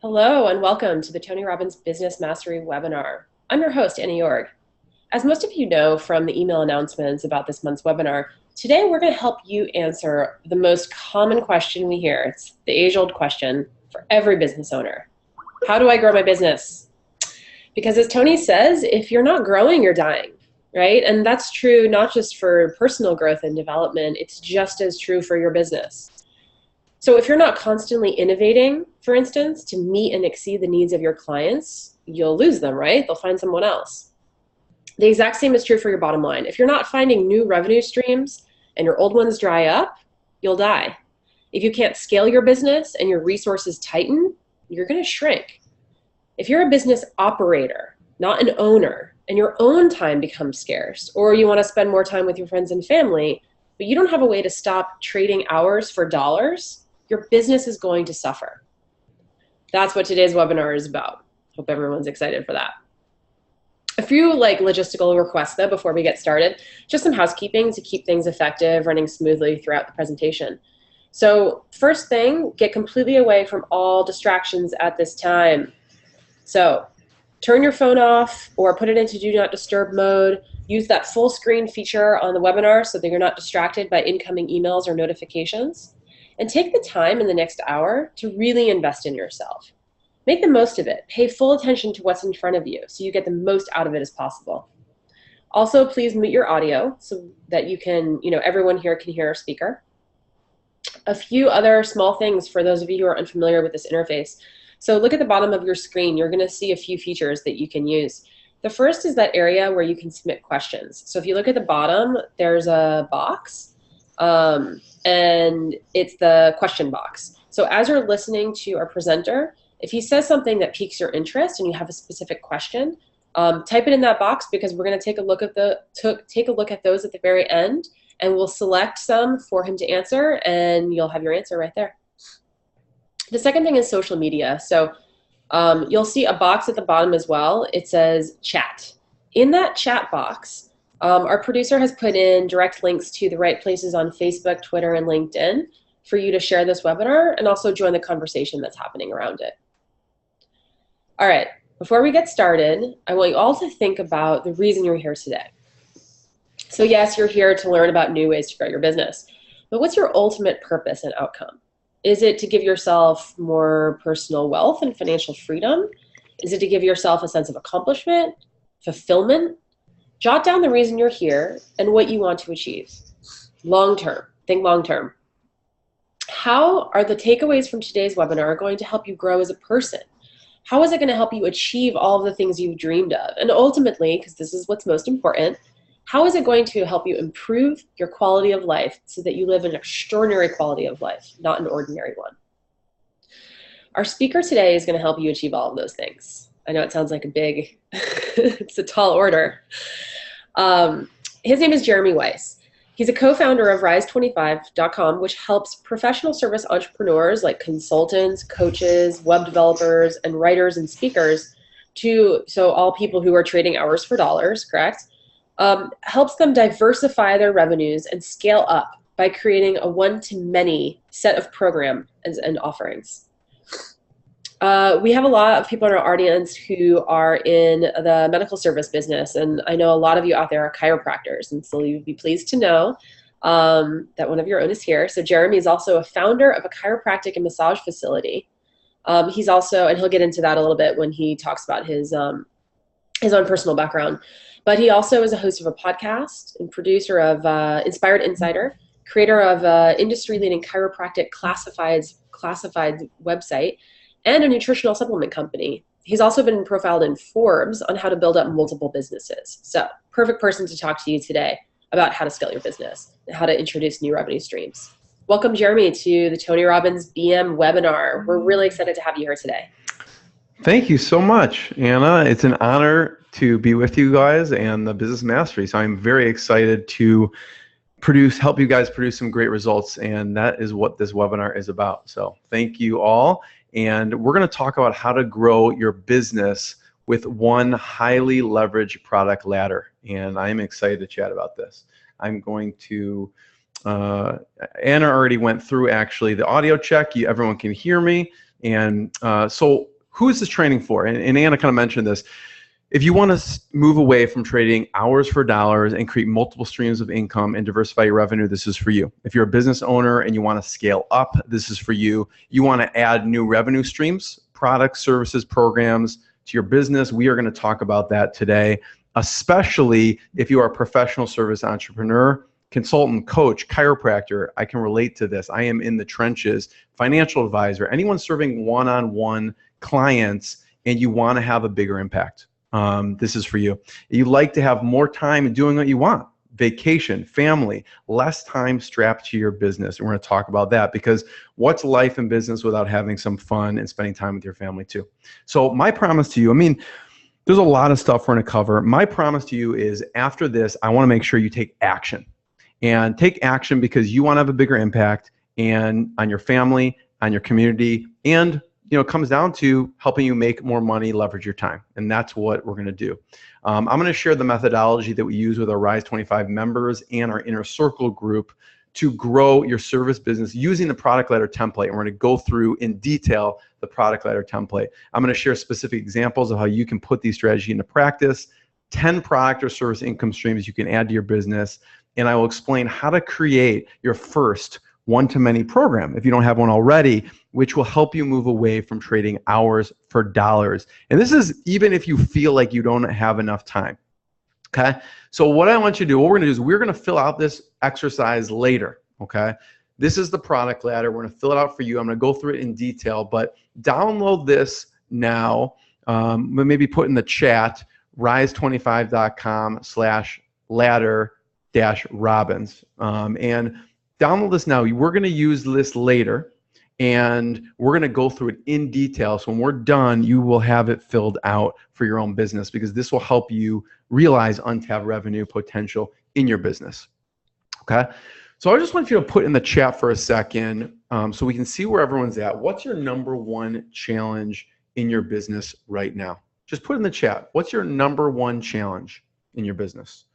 Hello and welcome to the Tony Robbins Business Mastery webinar. I'm your host, Annie Org. As most of you know from the email announcements about this month's webinar, today we're going to help you answer the most common question we hear. It's the age-old question for every business owner. How do I grow my business? Because as Tony says, if you're not growing, you're dying, right? And that's true not just for personal growth and development, it's just as true for your business. So if you're not constantly innovating, for instance, to meet and exceed the needs of your clients, you'll lose them, right? They'll find someone else. The exact same is true for your bottom line. If you're not finding new revenue streams and your old ones dry up, you'll die. If you can't scale your business and your resources tighten, you're going to shrink. If you're a business operator, not an owner, and your own time becomes scarce, or you want to spend more time with your friends and family, but you don't have a way to stop trading hours for dollars, your business is going to suffer. That's what today's webinar is about. Hope everyone's excited for that. A few logistical requests though before we get started. Just some housekeeping to keep things effective, running smoothly throughout the presentation. So first thing, get completely away from all distractions at this time. So turn your phone off or put it into do not disturb mode. Use that full screen feature on the webinar so that you're not distracted by incoming emails or notifications. And take the time in the next hour to really invest in yourself. Make the most of it. Pay full attention to what's in front of you so you get the most out of it as possible. Also, please mute your audio so that you can, everyone here can hear our speaker. A few other small things for those of you who are unfamiliar with this interface. So look at the bottom of your screen. You're going to see a few features that you can use. The first is that area where you can submit questions. So if you look at the bottom, there's a box. And it's the question box. So as you're listening to our presenter, if he says something that piques your interest and you have a specific question, type it in that box because we're going to take a look at those at the very end, and we'll select some for him to answer, and you'll have your answer right there. The second thing is social media. So you'll see a box at the bottom as well. It says chat. In that chat box, our producer has put in direct links to the right places on Facebook, Twitter, and LinkedIn for you to share this webinar and also join the conversation that's happening around it. All right, before we get started, I want you all to think about the reason you're here today. So yes, you're here to learn about new ways to grow your business, but what's your ultimate purpose and outcome? Is it to give yourself more personal wealth and financial freedom? Is it to give yourself a sense of accomplishment, fulfillment? Jot down the reason you're here and what you want to achieve. Long term, think long term. How are the takeaways from today's webinar going to help you grow as a person? How is it going to help you achieve all of the things you've dreamed of? And ultimately, because this is what's most important, how is it going to help you improve your quality of life so that you live an extraordinary quality of life, not an ordinary one? Our speaker today is going to help you achieve all of those things. I know it sounds like a big, it's a tall order. His name is Jeremy Weisz. He's a co-founder of Rise25.com, which helps professional service entrepreneurs like consultants, coaches, web developers, and writers and speakers so all people who are trading hours for dollars, correct? Helps them diversify their revenues and scale up by creating a one-to-many set of programs and offerings. We have a lot of people in our audience who are in the medical service business, and I know a lot of you out there are chiropractors, and so you'd be pleased to know that one of your own is here. So Jeremy is also a founder of a chiropractic and massage facility. He's also, and he'll get into that a little bit when he talks about his own personal background, but he also is a host of a podcast and producer of Inspired Insider, creator of industry-leading chiropractic classified website, and a nutritional supplement company. He's also been profiled in Forbes on how to build up multiple businesses. So, perfect person to talk to you today about how to scale your business and how to introduce new revenue streams. Welcome, Jeremy, to the Tony Robbins BM webinar. We're really excited to have you here today. Thank you so much, Anna. It's an honor to be with you guys and the Business Mastery. So I'm very excited to help you guys produce some great results, and that is what this webinar is about. So thank you all. And we're going to talk about how to grow your business with one highly leveraged product ladder. And I'm excited to chat about this. I'm going to Anna already went through actually the audio check. Everyone can hear me. And so who is this training for? And Anna kind of mentioned this. If you want to move away from trading hours for dollars and create multiple streams of income and diversify your revenue, this is for you. If you're a business owner and you want to scale up, this is for you. You want to add new revenue streams, products, services, programs to your business. We are going to talk about that today, especially if you are a professional service entrepreneur, consultant, coach, chiropractor. I can relate to this. I am in the trenches, financial advisor, anyone serving one-on-one clients, and you want to have a bigger impact. This is for you. You like to have more time doing what you want, vacation, family, less time strapped to your business. And we're going to talk about that, because what's life and business without having some fun and spending time with your family too? So my promise to you, I mean, there's a lot of stuff we're going to cover. My promise to you is after this, I want to make sure you take action, and take action because you want to have a bigger impact and on your family, on your community, and it comes down to helping you make more money, leverage your time. And that's what we're going to do. I'm going to share the methodology that we use with our Rise 25 members and our inner circle group to grow your service business using the product ladder template. And we're going to go through in detail the product ladder template. I'm going to share specific examples of how you can put these strategies into practice, 10 product or service income streams you can add to your business. And I will explain how to create your first one-to-many program, if you don't have one already, which will help you move away from trading hours for dollars. And this is even if you feel like you don't have enough time. Okay. So what I want you to do, what we're going to do is we're going to fill out this exercise later. Okay. This is the product ladder. We're going to fill it out for you. I'm going to go through it in detail, but download this now. Maybe put in the chat, rise25.com/ladder-Robbins. And download this now. We're going to use this later, and we're going to go through it in detail. So when we're done, you will have it filled out for your own business, because this will help you realize untapped revenue potential in your business. Okay. So I just want you to put in the chat for a second so we can see where everyone's at. What's your number one challenge in your business right now? Just put in the chat. What's your number one challenge in your business?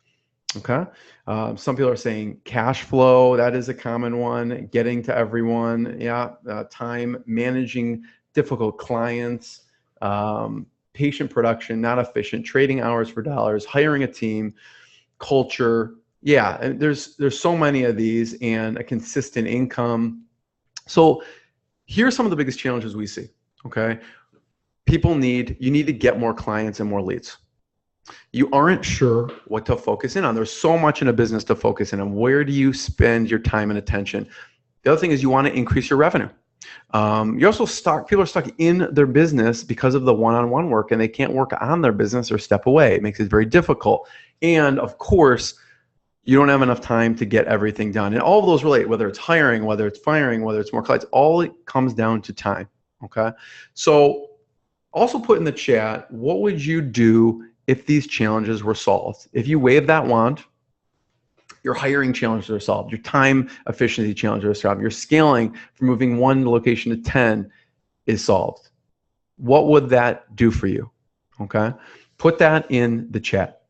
Okay. Some people are saying cash flow. That is a common one. Getting to everyone. Yeah. Time, managing difficult clients, patient production, not efficient, trading hours for dollars, hiring a team, culture. Yeah. And there's so many of these, and a consistent income. So here's some of the biggest challenges we see. Okay. You need to get more clients and more leads. You aren't sure what to focus in on. There's so much in a business to focus in on. Where do you spend your time and attention? The other thing is you want to increase your revenue. You're also stuck. People are stuck in their business because of the one-on-one work, and they can't work on their business or step away. It makes it very difficult. And of course, you don't have enough time to get everything done. And all of those relate, whether it's hiring, whether it's firing, whether it's more clients, all it comes down to time. Okay. So also put in the chat, what would you do if these challenges were solved? If you wave that wand, your hiring challenges are solved, your time efficiency challenges are solved, your scaling from moving 1 location to 10 is solved. What would that do for you? Okay, put that in the chat.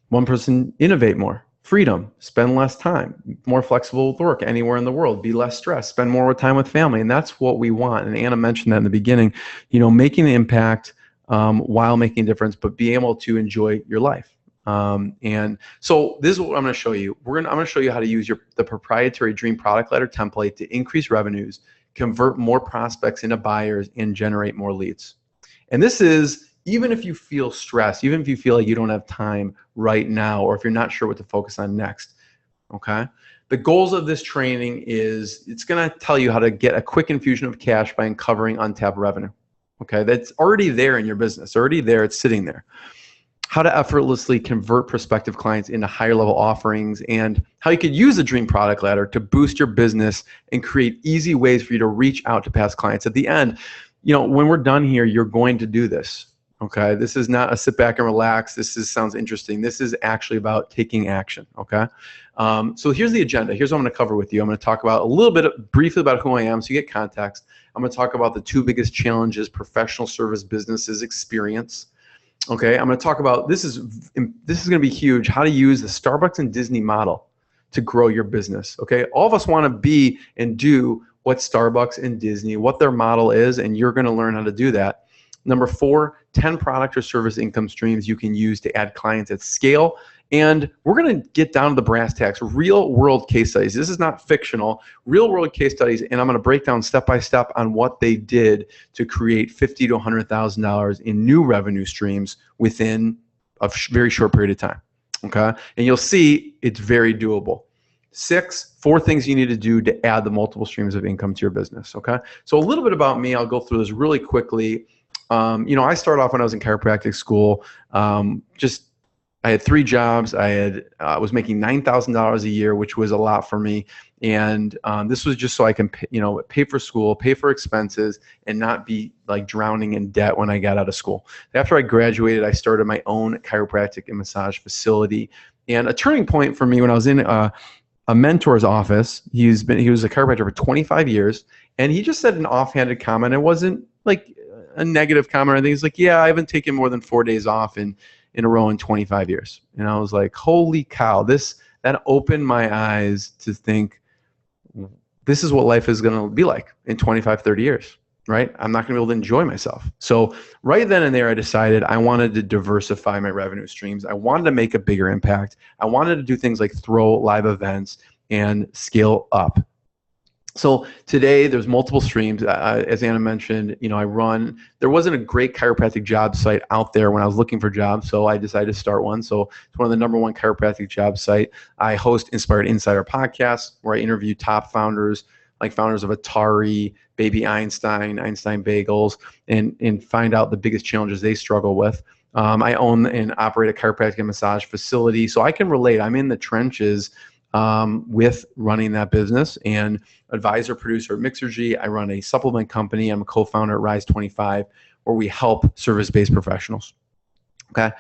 One person, innovate more, freedom, spend less time, more flexible with work anywhere in the world, be less stressed, spend more time with family. And that's what we want. And Anna mentioned that in the beginning, making the impact while making a difference, but be able to enjoy your life. And so this is what I'm going to show you. I'm going to show you how to use the proprietary Dream Product Ladder template to increase revenues, convert more prospects into buyers, and generate more leads. And this is, even if you feel stressed, even if you feel like you don't have time right now, or if you're not sure what to focus on next, okay? The goals of this training is, it's going to tell you how to get a quick infusion of cash by uncovering untapped revenue. Okay, that's already there in your business, already there, it's sitting there. How to effortlessly convert prospective clients into higher level offerings, and how you could use the Dream Product Ladder to boost your business and create easy ways for you to reach out to past clients. At the end, when we're done here, you're going to do this. Okay, this is not a sit back and relax. Sounds interesting. This is actually about taking action. Okay, so here's the agenda. Here's what I'm going to cover with you. I'm going to talk about a little bit briefly about who I am, so you get context. I'm going to talk about the 2 biggest challenges professional service businesses experience. Okay, I'm going to talk about, this is going to be huge, how to use the Starbucks and Disney model to grow your business. Okay, all of us want to be and do what Starbucks and Disney, what their model is, and you're going to learn how to do that. Number 4, 10 product or service income streams you can use to add clients at scale. And we're going to get down to the brass tacks, real world case studies. This is not fictional, real world case studies. And I'm going to break down step by step on what they did to create $50,000 to $100,000 in new revenue streams within a very short period of time. Okay. And you'll see it's very doable. 6, 4 things you need to do to add the multiple streams of income to your business. Okay. So a little bit about me. I'll go through this really quickly. I started off when I was in chiropractic school. I had 3 jobs. I was making $9,000 a year, which was a lot for me. And this was just so I can, pay for school, pay for expenses, and not be like drowning in debt when I got out of school. After I graduated, I started my own chiropractic and massage facility. And a turning point for me when I was in a mentor's office. He was a chiropractor for 25 years, and he just said an offhanded comment. It wasn't like a negative comment. I think he's like, yeah, I haven't taken more than 4 days off in a row in 25 years. And I was like, holy cow, that opened my eyes to think this is what life is going to be like in 25, 30 years, right? I'm not going to be able to enjoy myself. So right then and there, I decided I wanted to diversify my revenue streams. I wanted to make a bigger impact. I wanted to do things like throw live events and scale up. So today there's multiple streams. As Anna mentioned, there wasn't a great chiropractic job site out there when I was looking for jobs, so I decided to start one. So it's one of the #1 chiropractic job site. I host Inspired Insider podcasts where I interview top founders, like founders of Atari, Baby Einstein Bagels, and find out the biggest challenges they struggle with. I own and operate a chiropractic and massage facility, so I can relate. I'm in the trenches with running that business, and advisor, producer at Mixergy. I run a supplement company. I'm a co-founder at Rise 25, where we help service-based professionals. Okay.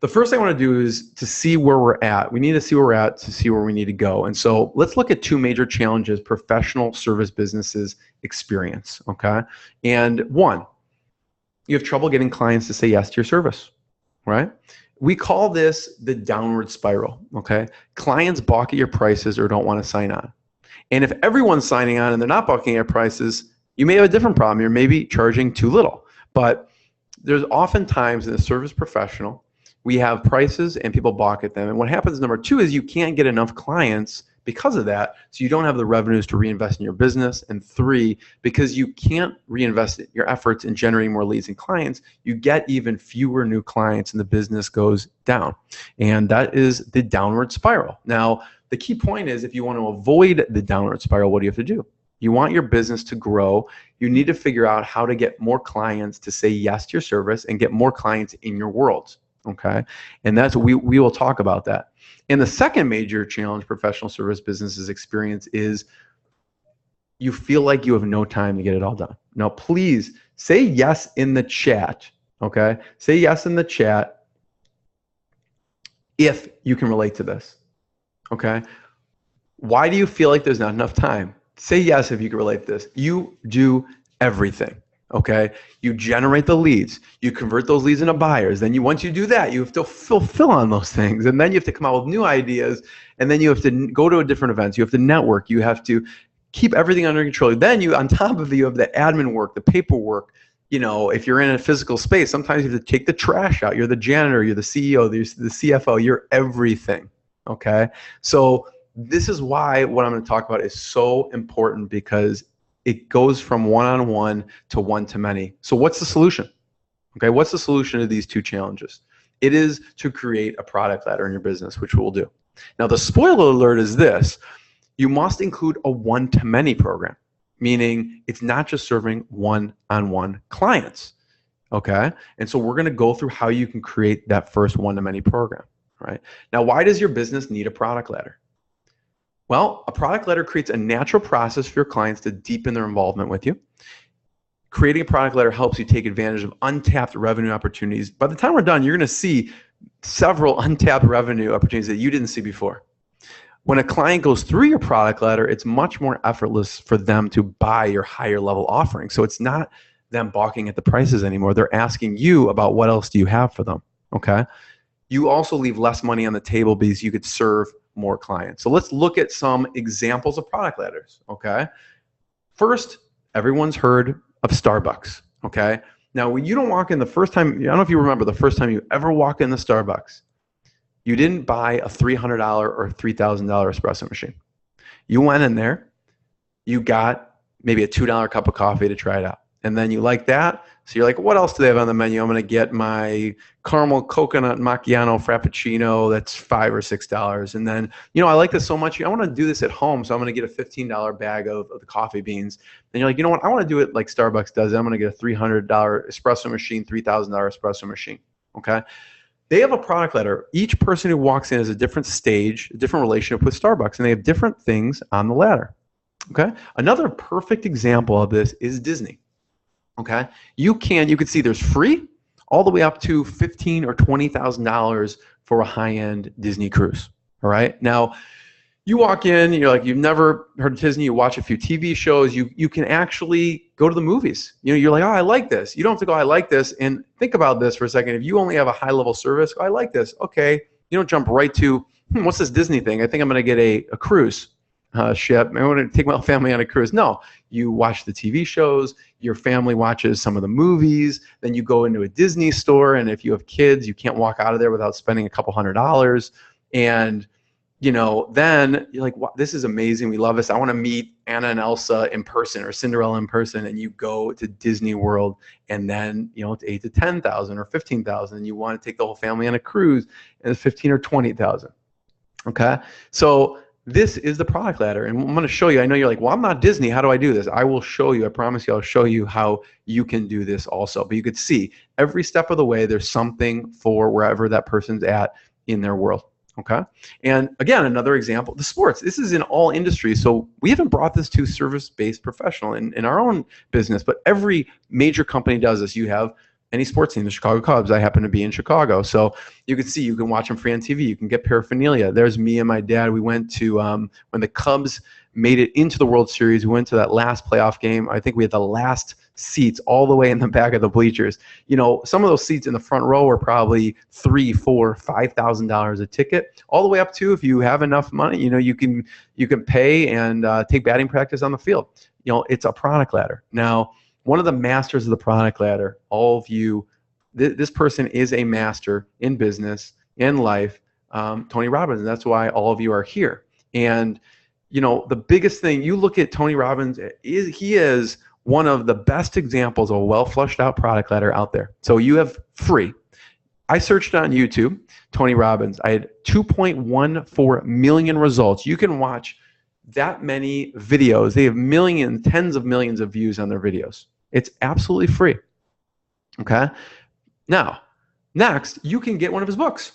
The first thing I want to do is to see where we're at. We need to see where we're at to see where we need to go. And so let's look at 2 major challenges professional service businesses experience. Okay. And 1, you have trouble getting clients to say yes to your service, right? We call this the downward spiral, okay? Clients balk at your prices or don't want to sign on. And if everyone's signing on and they're not balking at your prices, you may have a different problem. You're maybe charging too little. But there's oftentimes in a service professional, we have prices and people balk at them. And what happens, number 2, is you can't get enough clients because of that, so you don't have the revenues to reinvest in your business. And 3, because you can't reinvest your efforts in generating more leads and clients, you get even fewer new clients and the business goes down. And that is the downward spiral. Now, the key point is if you want to avoid the downward spiral, what do you have to do? You want your business to grow. You need to figure out how to get more clients to say yes to your service and get more clients in your world. Okay. And that's what we will talk about that. And the second major challenge professional service businesses experience is you feel like you have no time to get it all done. Now, please say yes in the chat. Okay. Say yes in the chat if you can relate to this. Okay. Why do you feel like there's not enough time? Say yes if you can relate to this. You do everything. Okay, you generate the leads, you convert those leads into buyers. Then once you do that, you have to fulfill on those things, and then you have to come out with new ideas, and then you have to go to different events. You have to network. You have to keep everything under control. Then on top of it, you have the admin work, the paperwork. If you're in a physical space, sometimes you have to take the trash out. You're the janitor. You're the CEO. You're the CFO. You're everything. Okay, so this is why what I'm going to talk about is so important, because it goes from one-on-one to one-to-many. So what's the solution? Okay, what's the solution to these 2 challenges? It is to create a product ladder in your business, which we'll do. Now, the spoiler alert is this: you must include a one-to-many program, meaning it's not just serving one-on-one clients. Okay, and so we're going to go through how you can create that first one-to-many program. Right now, why does your business need a product ladder? Well, a product ladder creates a natural process for your clients to deepen their involvement with you. Creating a product ladder helps you take advantage of untapped revenue opportunities. By the time we're done, you're going to see several untapped revenue opportunities that you didn't see before. When a client goes through your product ladder, it's much more effortless for them to buy your higher level offering. So it's not them balking at the prices anymore. They're asking you about what else do you have for them. Okay. You also leave less money on the table because you could serve more clients. So let's look at some examples of product ladders. Okay. First, everyone's heard of Starbucks, okay? Now, when you don't walk in the first time, I don't know if you remember the first time you ever walked in the Starbucks, you didn't buy a $300 or $3,000 espresso machine. You went in there, you got maybe a $2 cup of coffee to try it out. And then you like that, so you're like, what else do they have on the menu? I'm going to get my caramel coconut macchiato frappuccino. That's $5 or $6. And then, I like this so much. I want to do this at home, so I'm going to get a $15 bag of the coffee beans. And you're like, you know what? I want to do it like Starbucks does. I'm going to get a $300 espresso machine, $3,000 espresso machine. Okay. They have a product ladder. Each person who walks in has a different stage, a different relationship with Starbucks, and they have different things on the ladder. Okay. Another perfect example of this is Disney. Okay, you could see there's free all the way up to $15,000 or $20,000 for a high-end Disney cruise. All right, now you walk in, you're like, you've never heard of Disney. You watch a few TV shows. You can actually go to the movies. You're like, oh, I like this. You don't have to go, I like this. And think about this for a second. If you only have a high-level service, I like this. Okay, you don't jump right to what's this Disney thing? I think I'm going to get a cruise ship. I want to take my family on a cruise. No, you watch the TV shows, your family watches some of the movies, then you go into a Disney store, and if you have kids, you can't walk out of there without spending a couple $100. And then you're like, wow, this is amazing. We love this. I want to meet Anna and Elsa in person, or Cinderella in person. And you go to Disney World, and then it's $8,000 to $10,000 or $15,000. And you want to take the whole family on a cruise, and it's $15,000 or $20,000. Okay, so this is the product ladder, and I'm going to show you. I know you're like, well, I'm not Disney. How do I do this? I will show you. I promise you, I'll show you how you can do this also. But you could see every step of the way, there's something for wherever that person's at in their world. Okay. And again, another example, the sports. This is in all industries. So we haven't brought this to service-based professional in our own business, but every major company does this. You have any sports team, the Chicago Cubs. I happen to be in Chicago. So you can watch them free on TV. You can get paraphernalia. There's me and my dad. We went to, when the Cubs made it into the World Series, we went to that last playoff game. I think we had the last seats all the way in the back of the bleachers. Some of those seats in the front row were probably $3,000, $4,000, $5,000 a ticket, all the way up to, if you have enough money, you can pay and take batting practice on the field. It's a product ladder. Now, one of the masters of the product ladder, all of you, this person is a master in business, in life, Tony Robbins. And that's why all of you are here. And, the biggest thing, you look at Tony Robbins, he is one of the best examples of a well flushed out product ladder out there. So you have free. I searched on YouTube, Tony Robbins. I had 2.14 million results. You can watch that many videos. They have millions, tens of millions of views on their videos. It's absolutely free. Okay. Now, next, you can get one of his books.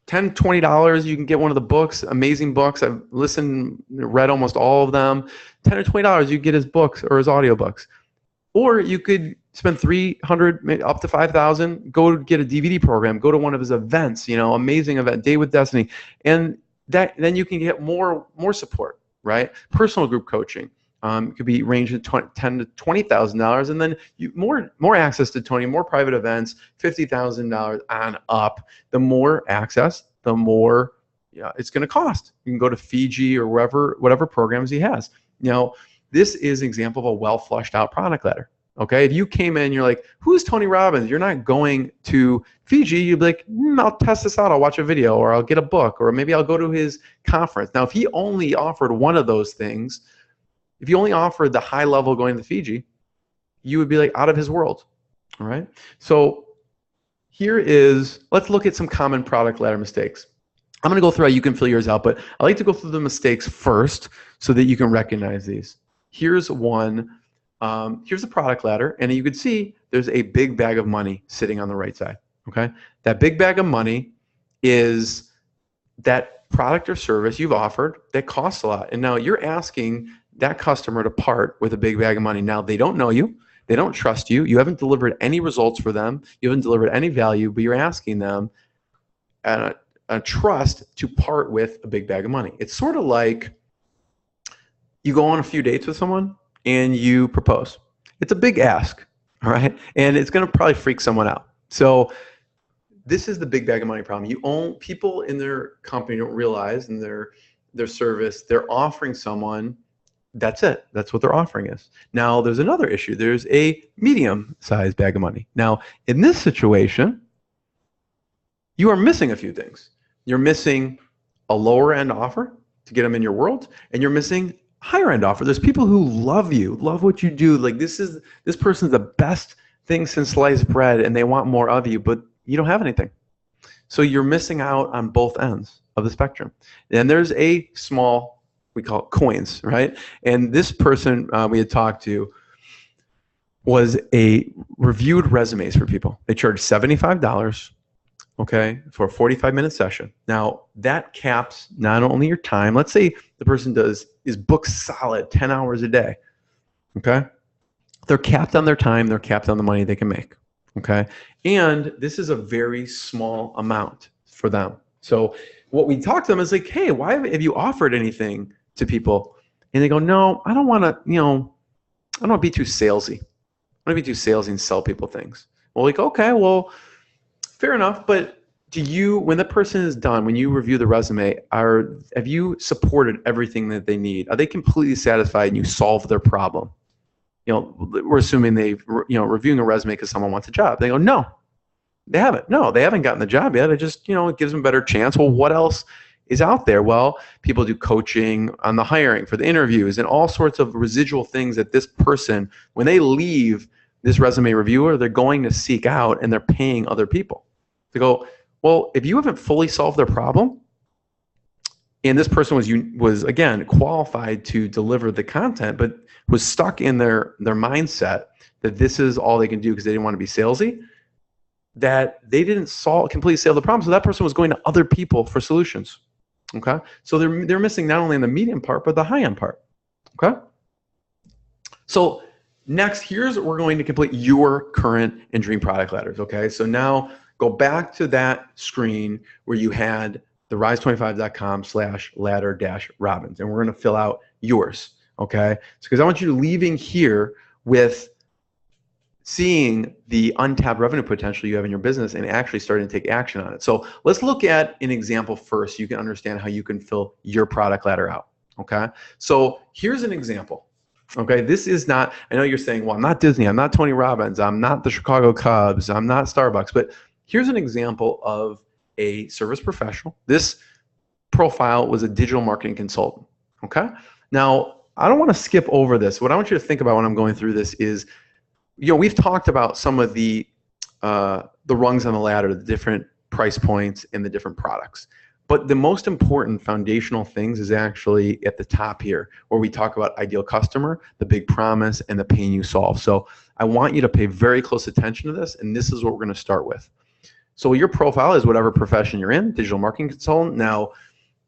$10, $20, you can get one of the books, amazing books. I've read almost all of them. $10 or $20, you get his books or his audiobooks. Or you could spend $300, up to $5,000, go get a DVD program, go to one of his events, amazing event, Day with Destiny. And then you can get more support, right? Personal group coaching. It could be ranging $10,000 to $20,000, and then more access to Tony, more private events, $50,000 on up. The more access, the more it's going to cost. You can go to Fiji or whatever programs he has. This is an example of a well flushed out product ladder. Okay, if you came in, you're like, who's Tony Robbins? You're not going to Fiji. You'd be like, I'll test this out. I'll watch a video, or I'll get a book, or maybe I'll go to his conference. Now, if he only offered one of those things, if you only offered the high level going to Fiji, you would be like out of his world. All right. So let's look at some common product ladder mistakes. I'm going to go through how you can fill yours out, but I like to go through the mistakes first so that you can recognize these. Here's one. Here's the product ladder, and you can see there's a big bag of money sitting on the right side. Okay. That big bag of money is that product or service you've offered that costs a lot. And now you're asking that customer to part with a big bag of money. Now, they don't know you. They don't trust you. You haven't delivered any results for them. You haven't delivered any value, but you're asking them a trust to part with a big bag of money. It's sort of like you go on a few dates with someone and you propose. It's a big ask, all right? And it's going to probably freak someone out. So this is the big bag of money problem. People in their company don't realize in their service, they're offering someone That's it. That's what their offering is. Now, there's another issue. There's a medium-sized bag of money. Now, in this situation, you are missing a few things. You're missing a lower-end offer to get them in your world, and you're missing higher-end offer. There's people who love you, love what you do. Like this person's the best thing since sliced bread, and they want more of you, but you don't have anything. So you're missing out on both ends of the spectrum. And there's a small, we call it coins, right? And this person we had talked to was a reviewed resumes for people. They charged $75, okay, for a 45-minute session. Now that caps not only your time. Let's say the person is booked solid 10 hours a day, okay? They're capped on their time. They're capped on the money they can make, okay? And this is a very small amount for them. So what we talk to them is like, hey, why have you offered anything to people? And they go, no, I don't want to, I don't want to be too salesy. I want to be too salesy and sell people things. Well, like, okay, well, fair enough. But when the person is done, when you review the resume, have you supported everything that they need? Are they completely satisfied and you solve their problem? We're assuming reviewing a resume because someone wants a job. They go, no, they haven't. No, they haven't gotten the job yet. It just, it gives them a better chance. Well, what else is out there? Well, people do coaching on the hiring for the interviews and all sorts of residual things that this person, when they leave this resume reviewer, they're going to seek out and they're paying other people. They go, well, if you haven't fully solved their problem, and this person was again qualified to deliver the content, but was stuck in their mindset that this is all they can do because they didn't want to be salesy, that they didn't completely solve the problem. So that person was going to other people for solutions. Okay, so they're missing not only in the medium part but the high end part. Okay, so next, here's what we're going to complete your current and dream product ladders. Okay, so now go back to that screen where you had the rise25.com/ladder-Robbins, and we're going to fill out yours. Okay, so because I want you leaving here with seeing the untapped revenue potential you have in your business and actually starting to take action on it. So let's look at an example first so you can understand how you can fill your product ladder out. Okay, so here's an example. Okay, this is not, I know you're saying, well, I'm not Disney, I'm not Tony Robbins, I'm not the Chicago Cubs, I'm not Starbucks, but here's an example of a service professional. This profile was a digital marketing consultant. Okay, now I don't want to skip over this. What I want you to think about when I'm going through this is, we've talked about some of the rungs on the ladder, the different price points and the different products. But the most important foundational things is actually at the top here, where we talk about ideal customer, the big promise, and the pain you solve. So I want you to pay very close attention to this, and this is what we're going to start with. So your profile is whatever profession you're in, digital marketing consultant. Now,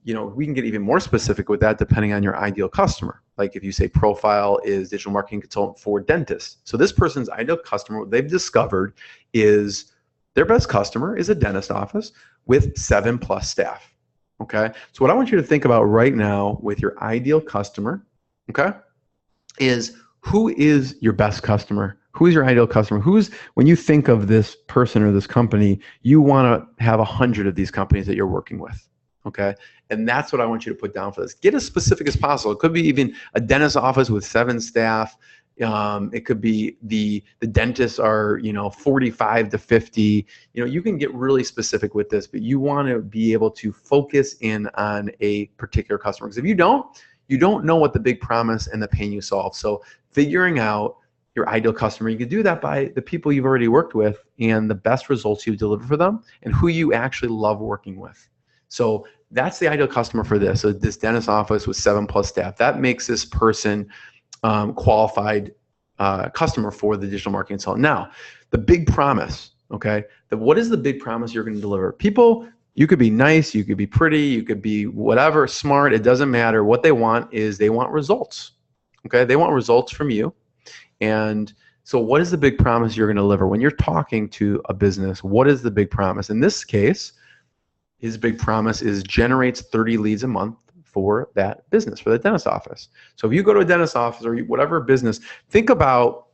we can get even more specific with that depending on your ideal customer. Like if you say profile is digital marketing consultant for dentists. So this person's ideal customer, what they've discovered is their best customer is a dentist office with 7+ staff. Okay, so what I want you to think about right now with your ideal customer, okay, is who is your best customer? Who is your ideal customer? When you think of this person or this company, you want to have 100 of these companies that you're working with. Okay, and that's what I want you to put down for this. Get as specific as possible. It could be even a dentist office with 7 staff. It could be the dentists are 45 to 50. You can get really specific with this, but you want to be able to focus in on a particular customer. Because if you don't know what the big promise and the pain you solve. So figuring out your ideal customer, you can do that by the people you've already worked with and the best results you deliver for them and who you actually love working with. So that's the ideal customer for this. So this dentist office with 7+ staff, that makes this person qualified customer for the digital marketing consultant. Now, the big promise, okay? What is the big promise you're going to deliver? People, you could be nice, you could be pretty, you could be whatever, smart, it doesn't matter. What they want is they want results, okay? They want results from you. And so what is the big promise you're going to deliver? When you're talking to a business, what is the big promise? In this case, his big promise is generates 30 leads a month for that business, for the dentist office. So if you go to a dentist office or whatever business, think about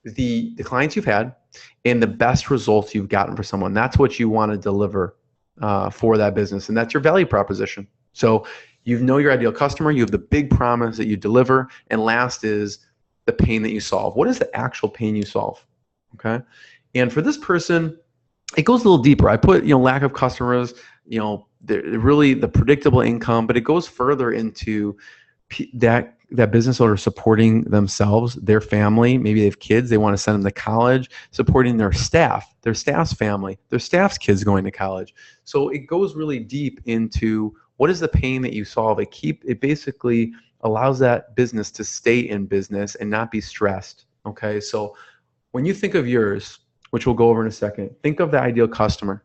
the clients you've had and the best results you've gotten for someone. That's what you want to deliver for that business, and that's your value proposition. So You know your ideal customer, you have the big promise that you deliver, and last is the pain that you solve. What is the actual pain you solve? Okay. And for this person, it goes a little deeper. I put, lack of customers, really the predictable income, but it goes further into that business owner supporting themselves, their family. Maybe they have kids, they want to send them to college, supporting their staff's family, their staff's kids going to college. So it goes really deep into what is the pain that you solve. It basically allows that business to stay in business and not be stressed. Okay, so when you think of yours, which we'll go over in a second, think of the ideal customer.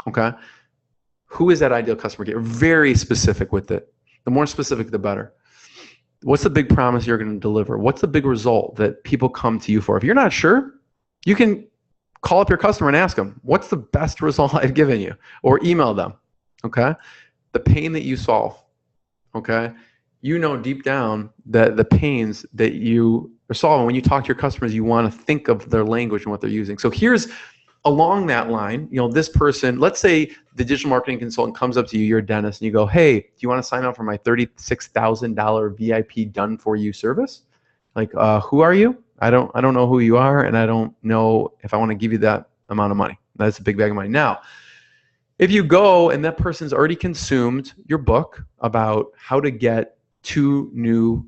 Okay, who is that ideal customer? Get very specific with it. The more specific, the better. What's the big promise you're going to deliver? What's the big result that people come to you for? If you're not sure, you can call up your customer and ask them, what's the best result I've given you? Or email them, okay? The pain that you solve, okay? You know deep down that the pains that you are solving, when you talk to your customers, you want to think of their language and what they're using. So here's, along that line, this person, let's say the digital marketing consultant comes up to you, you're a dentist, and you go, hey, do you want to sign up for my $36,000 VIP done for you service? Like, who are you? I don't know who you are, and I don't know if I want to give you that amount of money. That's a big bag of money. Now, if you go and that person's already consumed your book about how to get 2 new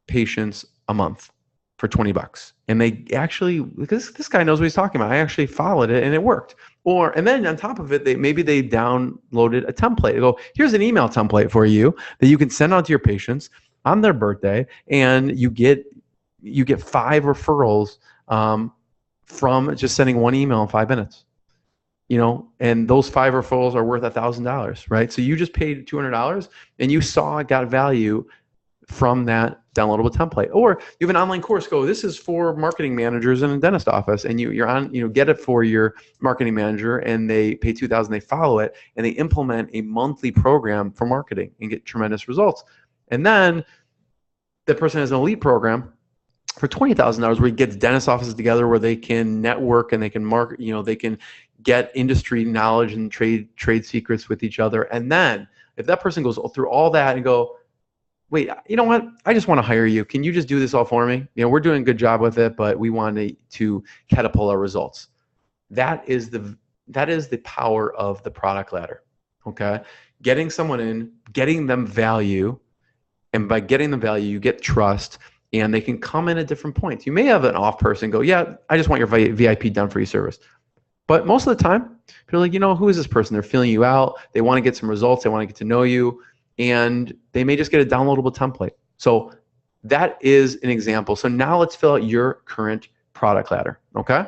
patients a month for $20, and they actually, because this guy knows what he's talking about, I actually followed it and it worked. And then on top of it, maybe they downloaded a template. They go, here's an email template for you that you can send out to your patients on their birthday, and you get 5 referrals from just sending 1 email in 5 minutes. And those 5 referrals are worth $1,000, right? So you just paid $200 and you got value from that downloadable template. Or you have an online course, this is for marketing managers in a dentist office, and you're on, get it for your marketing manager, and they pay $2,000, they follow it, and they implement a monthly program for marketing and get tremendous results. And then the person has an elite program for $20,000 where he gets dentist offices together where they can network and they can market, they can get industry knowledge and trade secrets with each other. And then if that person goes through all that and go, wait, you know what? I just want to hire you. Can you just do this all for me? We're doing a good job with it, but we want to catapult our results. That is the power of the product ladder. Okay, getting someone in, getting them value, and by getting them value, you get trust, and they can come in at different points. You may have an off person go, yeah, I just want your VIP done for you service. But most of the time, you're like, who is this person? They're feeling you out. They want to get some results. They want to get to know you. And they may just get a downloadable template. So that is an example. So now let's fill out your current product ladder, okay?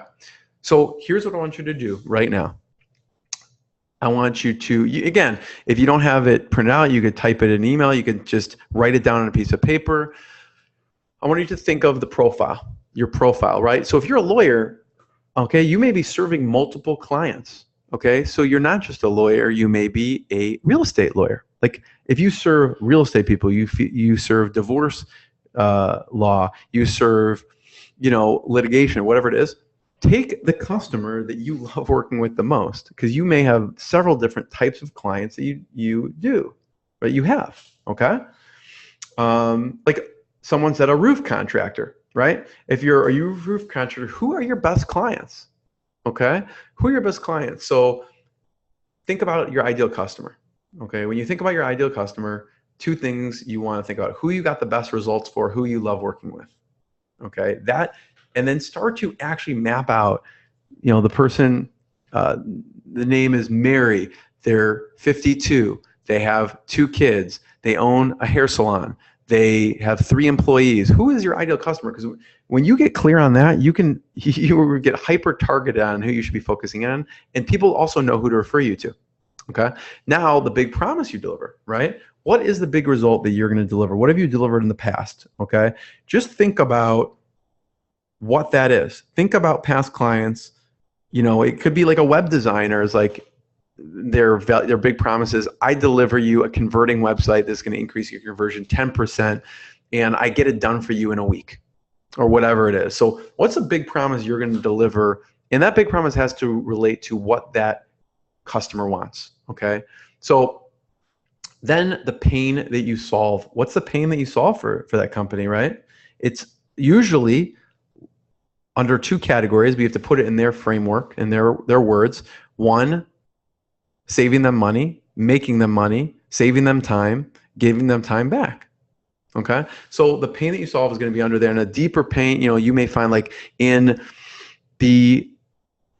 So here's what I want you to do right now. I want you to, again, if you don't have it printed out, you could type it in an email. You could just write it down on a piece of paper. I want you to think of the profile, your profile, right? So if you're a lawyer, okay, you may be serving multiple clients, okay? So you're not just a lawyer, you may be a real estate lawyer. Like if you serve real estate people, you serve divorce law, you serve, litigation, whatever it is. Take the customer that you love working with the most, because you may have several different types of clients that you do, right? You have, okay? Like someone said, a roof contractor, right? If you're a roof contractor, who are your best clients? Okay, who are your best clients? So think about your ideal customer. Okay, when you think about your ideal customer, 2 things you want to think about: who you got the best results for, who you love working with. Okay, and then start to actually map out, the person, the name is Mary, they're 52, they have 2 kids, they own a hair salon, they have 3 employees. Who is your ideal customer? Because when you get clear on that, you get hyper targeted on who you should be focusing on, and people also know who to refer you to. Okay. Now the big promise you deliver, right? What is the big result that you're going to deliver? What have you delivered in the past? Okay. Just think about what that is. Think about past clients. It could be like a web designer is like their big promise is, I deliver you a converting website that's going to increase your conversion 10%, and I get it done for you in a week, or whatever it is. So what's a big promise you're going to deliver? And that big promise has to relate to what that customer wants. Okay, so Then the pain that you solve. What's the pain that you solve for that company, right? It's usually under two categories. We have to put it in their framework, in their words. One, saving them money, making them money, saving them time, giving them time back. Okay, so the pain that you solve is going to be under there. And a deeper pain, you may find like in the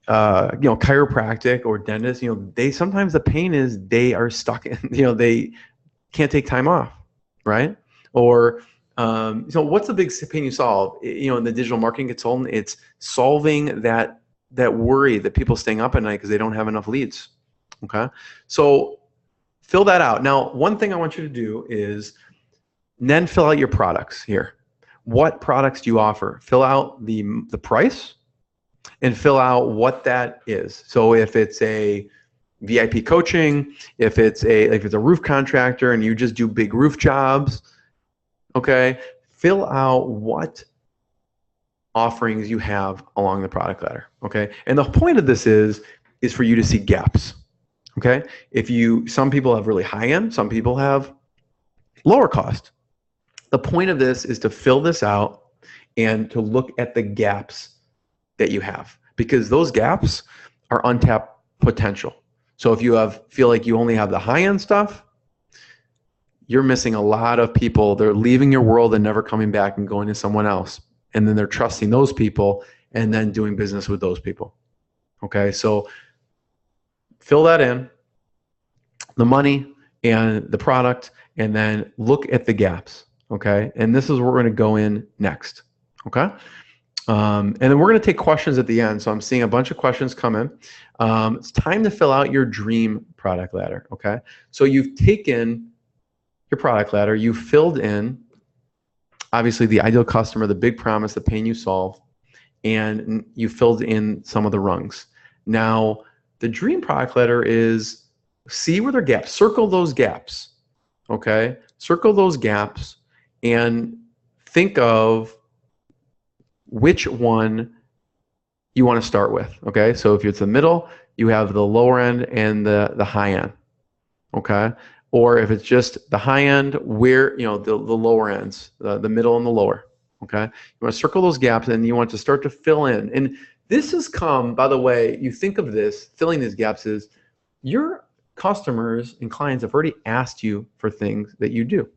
chiropractic or dentist, they sometimes the pain is they are stuck in, they can't take time off, right? Or so what's the big pain you solve? In the digital marketing consultant, it's solving that worry that people staying up at night because they don't have enough leads. Okay, so fill that out. Now, one thing I want you to do is then fill out your products here. What products do you offer? Fill out the price and fill out what that is. So if it's a VIP coaching, if it's a roof contractor and you just do big roof jobs, okay, fill out what offerings you have along the product ladder, okay? And the point of this is for you to see gaps, okay? Some people have really high end, some people have lower cost. The point of this is to fill this out and to look at the gaps that you have, because those gaps are untapped potential. So if you feel like you only have the high-end stuff, you're missing a lot of people. They're leaving your world and never coming back and going to someone else. And then they're trusting those people and then doing business with those people. Okay, so fill that in, the money and the product, and then look at the gaps. Okay, and this is where we're going to go in next. Okay, and then we're going to take questions at the end. So I'm seeing a bunch of questions come in. It's time to fill out your dream product ladder. Okay, so you've taken your product ladder, you filled in obviously the ideal customer, the big promise, the pain you solve, and you filled in some of the rungs. Now, the dream product ladder is see where there are gaps, circle those gaps. Okay, circle those gaps. And think of which one you want to start with, okay? So if it's the middle, you have the lower end and the high end, okay? Or if it's just the high end, where, the lower ends, the middle and the lower, okay? You want to circle those gaps and you want to start to fill in. And this has come, by the way, you think of this, filling these gaps is your customers and clients have already asked you for things that you do.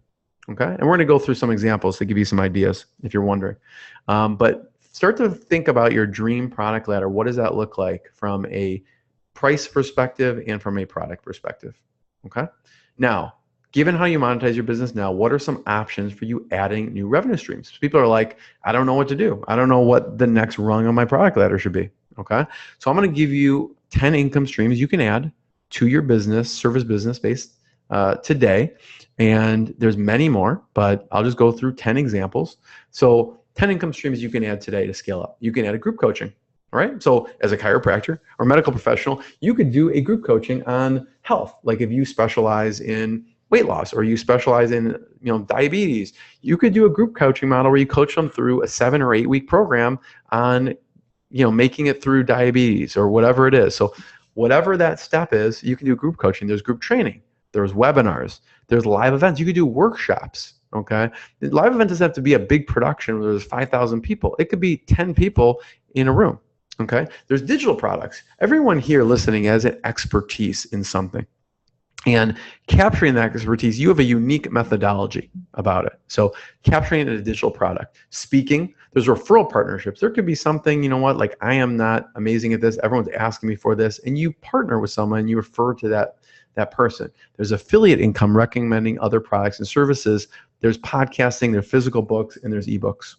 Okay, and we're going to go through some examples to give you some ideas if you're wondering. But start to think about your dream product ladder. What does that look like from a price perspective and from a product perspective? Okay, now, given how you monetize your business now, what are some options for you adding new revenue streams? People are like, I don't know what to do. I don't know what the next rung on my product ladder should be. Okay, so I'm going to give you 10 income streams you can add to your business, service business based today. And there's many more, but I'll just go through 10 examples. So 10 income streams you can add today to scale up. You can add a group coaching, all right? So as a chiropractor or medical professional, you could do a group coaching on health. Like if you specialize in weight loss or you specialize in diabetes, you could do a group coaching model where you coach them through a 7 or 8 week program on making it through diabetes or whatever it is. So whatever that step is, you can do group coaching. There's group training. There's webinars. There's live events. You could do workshops, okay? The live event doesn't have to be a big production where there's 5,000 people. It could be 10 people in a room, okay? There's digital products. Everyone here listening has an expertise in something. And capturing that expertise, you have a unique methodology about it. So capturing it in a digital product. Speaking, there's referral partnerships. There could be something, like I am not amazing at this. Everyone's asking me for this. And you partner with someone, you refer to that person. There's affiliate income recommending other products and services. There's podcasting, there's physical books, and there's ebooks.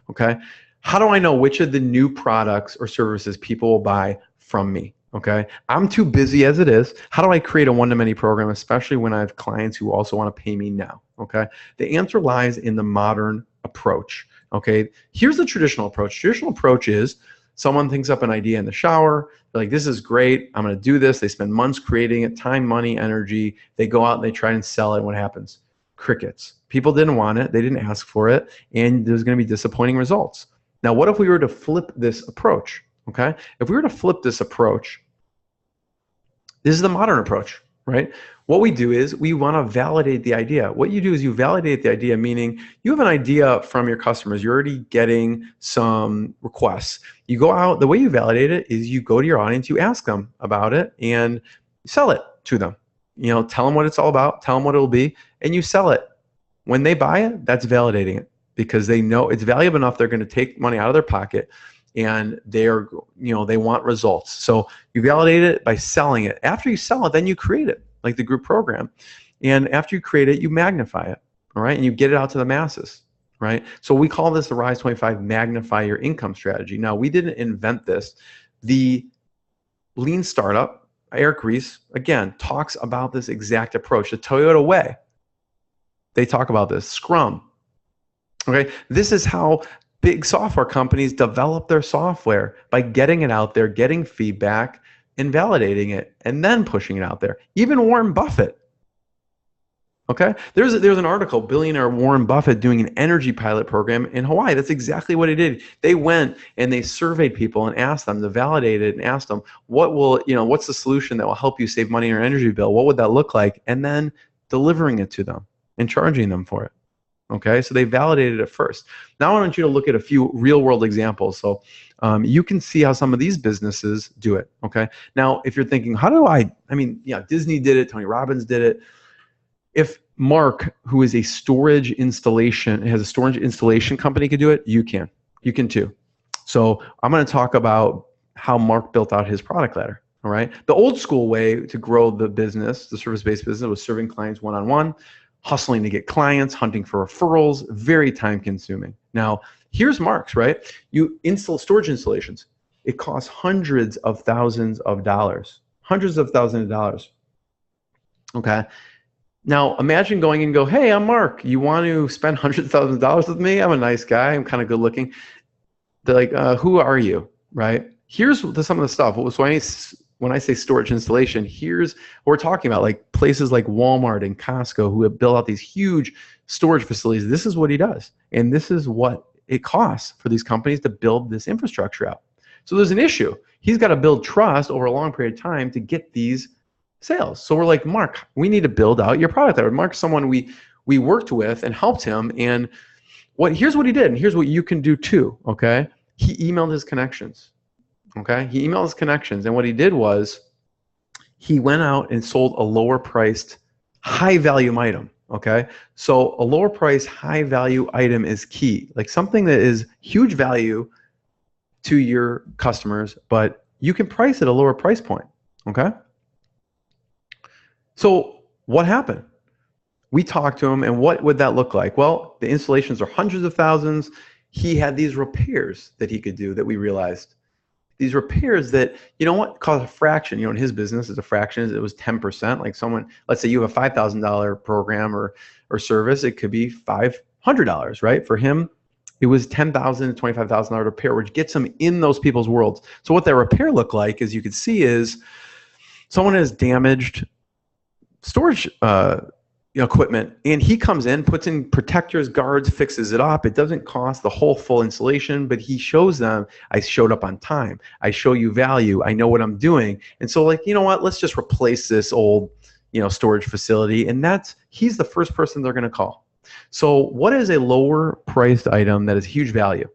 Okay? How do I know which of the new products or services people will buy from me? Okay? I'm too busy as it is. How do I create a one-to-many program, especially when I have clients who also want to pay me now? Okay? The answer lies in the modern approach. Okay? Here's the traditional approach. Traditional approach is someone thinks up an idea in the shower. They're like, this is great. I'm going to do this. They spend months creating it, time, money, energy. They go out and they try and sell it. And what happens? Crickets. People didn't want it. They didn't ask for it. And there's going to be disappointing results. Now, what if we were to flip this approach? Okay? If we were to flip this approach, this is the modern approach, right? What we do is we want to validate the idea. What you do is you validate the idea, meaning you have an idea from your customers. You're already getting some requests. You go out, the way you validate it is you go to your audience, you ask them about it, and sell it to them. You know, tell them what it's all about, tell them what it'll be, and you sell it. When they buy it, that's validating it, because they know it's valuable enough they're going to take money out of their pocket, and they're, you know, they want results. So you validate it by selling it. After you sell it, then you create it, like the group program. And after you create it, you magnify it, all right? And you get it out to the masses, right? So we call this the Rise 25 Magnify Your Income Strategy. Now, we didn't invent this. The lean startup, Eric Weisz, again, talks about this exact approach. The Toyota way, they talk about this. Scrum, okay? This is how big software companies develop their software, by getting it out there, getting feedback, and validating it, and then pushing it out there. Even Warren Buffett, okay? There's an article, billionaire Warren Buffett doing an energy pilot program in Hawaii. That's exactly what he did. They went and they surveyed people and asked them to validate it, and asked them, what's the solution that will help you save money on your energy bill? What would that look like? And then delivering it to them and charging them for it. Okay, so they validated it first. Now I want you to look at a few real world examples, so you can see how some of these businesses do it. Okay, now if you're thinking, how do I mean, yeah, Disney did it, Tony Robbins did it. If Mark, who is a storage installation, has a storage installation company, could do it, you can too. So I'm going to talk about how Mark built out his product ladder. All right, the old school way to grow the business, the service-based business, was serving clients one-on-one, hustling to get clients, hunting for referrals, very time consuming. Now, here's Mark's, right? You install storage installations. It costs hundreds of thousands of dollars. Okay. Now, imagine going and go, hey, I'm Mark. You want to spend hundreds of thousands of dollars with me? I'm a nice guy. I'm kind of good looking. They're like, who are you, right? Here's some of the stuff. So when I say storage installation, here's what we're talking about, like places like Walmart and Costco, who have built out these huge storage facilities. This is what he does. And this is what it costs for these companies to build this infrastructure out. So there's an issue. He's got to build trust over a long period of time to get these sales. So we're like, Mark, we need to build out your product there. Mark's someone we worked with and helped him. And here's what he did. And here's what you can do too, okay? He emailed his connections. Okay, he emailed his connections, and what he did was he went out and sold a lower priced, high value item. Okay, so a lower price, high value item is key, like something that is huge value to your customers, but you can price at a lower price point. Okay, so what happened? We talked to him, and what would that look like? Well, the installations are hundreds of thousands. He had these repairs that he could do that we realized. These repairs that, you know what, cost a fraction. You know, in his business, it's a fraction. It was 10%. Like someone, let's say you have a $5,000 program or service, it could be $500, right? For him, it was $10,000 to $25,000 repair, which gets him in those people's worlds. So what that repair looked like, as you can see, is someone has damaged storage equipment, and he comes in, puts in protectors, guards, fixes it up. It doesn't cost the whole full installation, but he shows them, I showed up on time. I show you value. I know what I'm doing. And so, like, you know what? Let's just replace this old, storage facility. And he's the first person they're going to call. So what is a lower priced item that is huge value?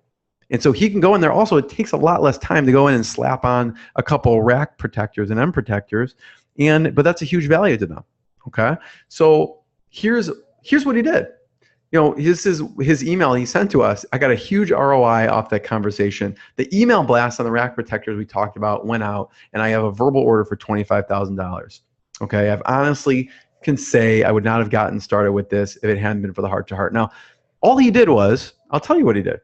And so he can go in there. Also, it takes a lot less time to go in and slap on a couple rack protectors and end protectors, but that's a huge value to them. Okay, so here's what he did. This is his email he sent to us. I got a huge ROI off that conversation. The email blast on the rack protectors we talked about went out, and I have a verbal order for $25,000. Okay, I've honestly can say I would not have gotten started with this if it hadn't been for the heart-to-heart. Now, all he did was, I'll tell you what he did.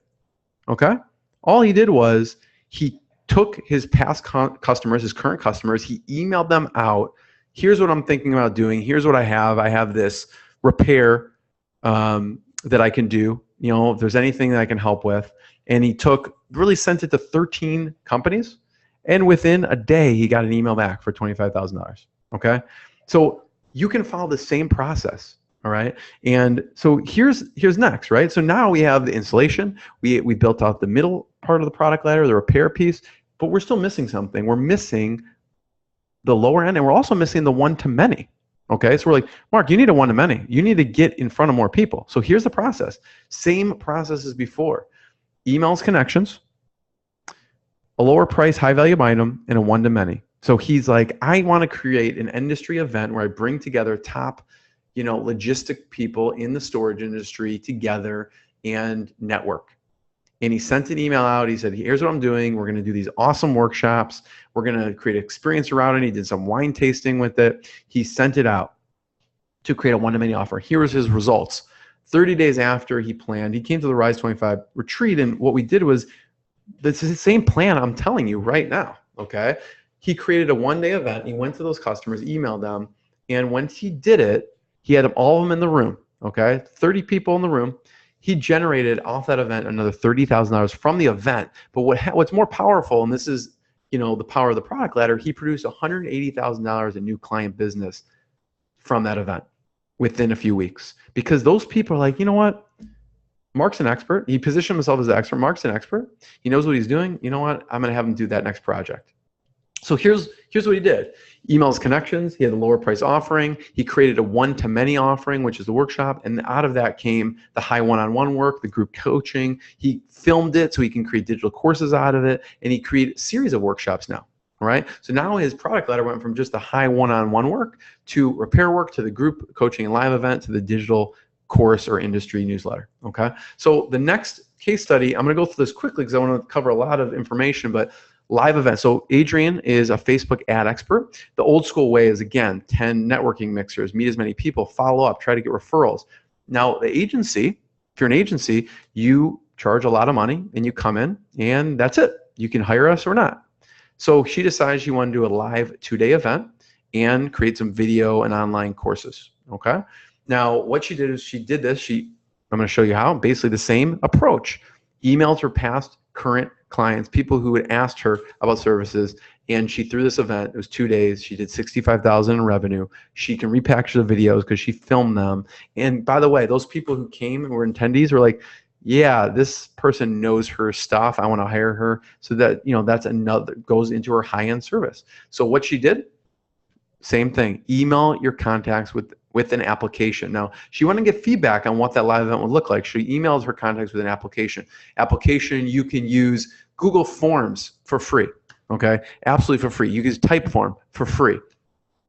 Okay, all he did was he took his past customers, his current customers, he emailed them out. Here's what I'm thinking about doing. Here's what I have. I have this repair that I can do. If there's anything that I can help with. And he really sent it to 13 companies. And within a day, he got an email back for $25,000. Okay. So you can follow the same process. All right. And so here's next, right? So now we have the installation. We built out the middle part of the product ladder, the repair piece, but we're still missing something. We're missing the lower end, and we're also missing the one-to-many. Okay, so we're like, Mark, you need a one-to-many. You need to get in front of more people. So here's the process. Same process as before. Emails, connections, a lower price, high value item, and a one-to-many. So he's like, I want to create an industry event where I bring together top, logistic people in the storage industry together and network. And he sent an email out. He said, here's what I'm doing. We're going to do these awesome workshops. We're going to create an experience around it. He did some wine tasting with it. He sent it out to create a one-to-many offer. Here was his results. 30 days after he planned, he came to the Rise 25 retreat. And what we did was, this is the same plan I'm telling you right now, okay? He created a one-day event. He went to those customers, emailed them. And once he did it, he had all of them in the room, okay? 30 people in the room. He generated off that event another $30,000 from the event. But what's more powerful, and this is, the power of the product ladder, he produced $180,000 in new client business from that event within a few weeks. Because those people are like, you know what? Mark's an expert. He positioned himself as an expert. Mark's an expert. He knows what he's doing. You know what? I'm going to have him do that next project. So here's what he did. Emails, connections. He had a lower price offering. He created a one-to-many offering, which is the workshop. And out of that came the high one-on-one work, the group coaching. He filmed it so he can create digital courses out of it. And he created a series of workshops now. All right. So now his product ladder went from just the high one-on-one work to repair work to the group coaching and live event to the digital course or industry newsletter. Okay. So the next case study, I'm going to go through this quickly because I want to cover a lot of information, but live events. So Adrian is a Facebook ad expert. The old school way is, again, 10 networking mixers, meet as many people, follow up, try to get referrals. Now the agency, if you're an agency, you charge a lot of money and you come in and that's it. You can hire us or not. So she decided she wanted to do a live 2-day event and create some video and online courses. Okay. Now what she did is she did this. I'm going to show you how. Basically the same approach. Emailed her past, current clients, people who had asked her about services, and she threw this event. It was 2 days. She did $65,000 in revenue. She can repackage the videos because she filmed them. And by the way, those people who came and were attendees were like, yeah, this person knows her stuff. I want to hire her. So that, that's another, goes into her high-end service. So what she did, same thing, email your contacts with an application. Now, she wanted to get feedback on what that live event would look like. She emailed her contacts with an application. Application, you can use Google Forms for free, okay? Absolutely for free. You can use Typeform for free.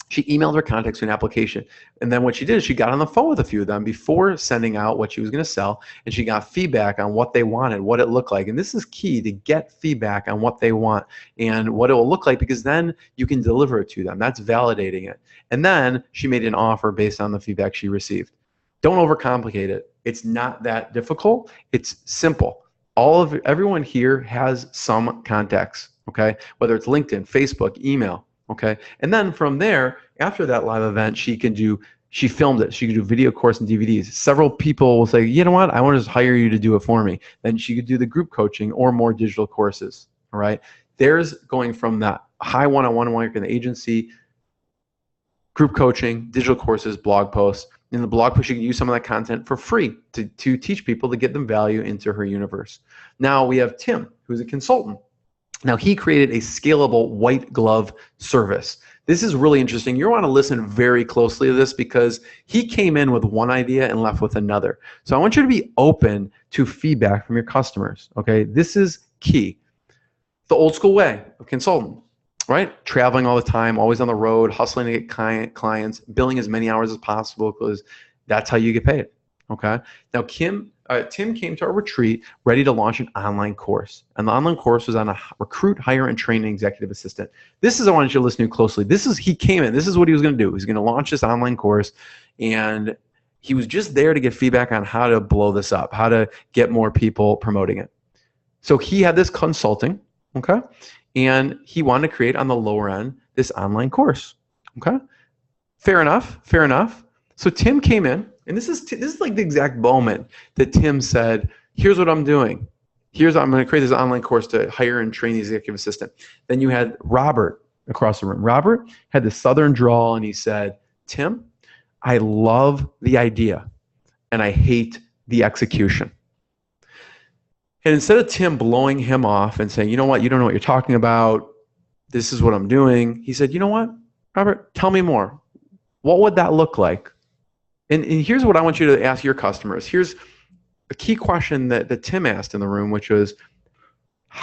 She emailed her contacts to an application. And then what she did is she got on the phone with a few of them before sending out what she was going to sell, and she got feedback on what they wanted, what it looked like. And this is key, to get feedback on what they want and what it will look like, because then you can deliver it to them. That's validating it. And then she made an offer based on the feedback she received. Don't overcomplicate it. It's not that difficult. It's simple. Everyone here has some contacts, okay? Whether it's LinkedIn, Facebook, email. Okay, and then from there, after that live event, she filmed it. She could do video course and DVDs. Several people will say, you know what, I want to just hire you to do it for me. Then she could do the group coaching or more digital courses. All right, there's going from that high one-on-one work in the agency, group coaching, digital courses, blog posts. In the blog post, you can use some of that content for free to teach people, to get them value into her universe. Now we have Tim, who's a consultant. Now, he created a scalable white glove service. This is really interesting. You want to listen very closely to this because he came in with one idea and left with another. So I want you to be open to feedback from your customers, okay? This is key. The old school way of consultant, right? Traveling all the time, always on the road, hustling to get clients, billing as many hours as possible because that's how you get paid, okay? Now, Tim came to our retreat ready to launch an online course. And the online course was on a recruit, hire, and train an executive assistant. This is, I want you to listen to closely. He came in, this is what he was going to do. He was going to launch this online course, and he was just there to get feedback on how to blow this up, how to get more people promoting it. So he had this consulting, okay? And he wanted to create on the lower end this online course, okay? Fair enough, fair enough. So Tim came in, and this is like the exact moment that Tim said, here's what I'm doing. I'm going to create this online course to hire and train the executive assistant. Then you had Robert across the room. Robert had the southern drawl, and he said, Tim, I love the idea, and I hate the execution. And instead of Tim blowing him off and saying, you know what, you don't know what you're talking about, this is what I'm doing, he said, you know what, Robert, tell me more. what would that look like? And here's what I want you to ask your customers. Here's a key question that Tim asked in the room, which was,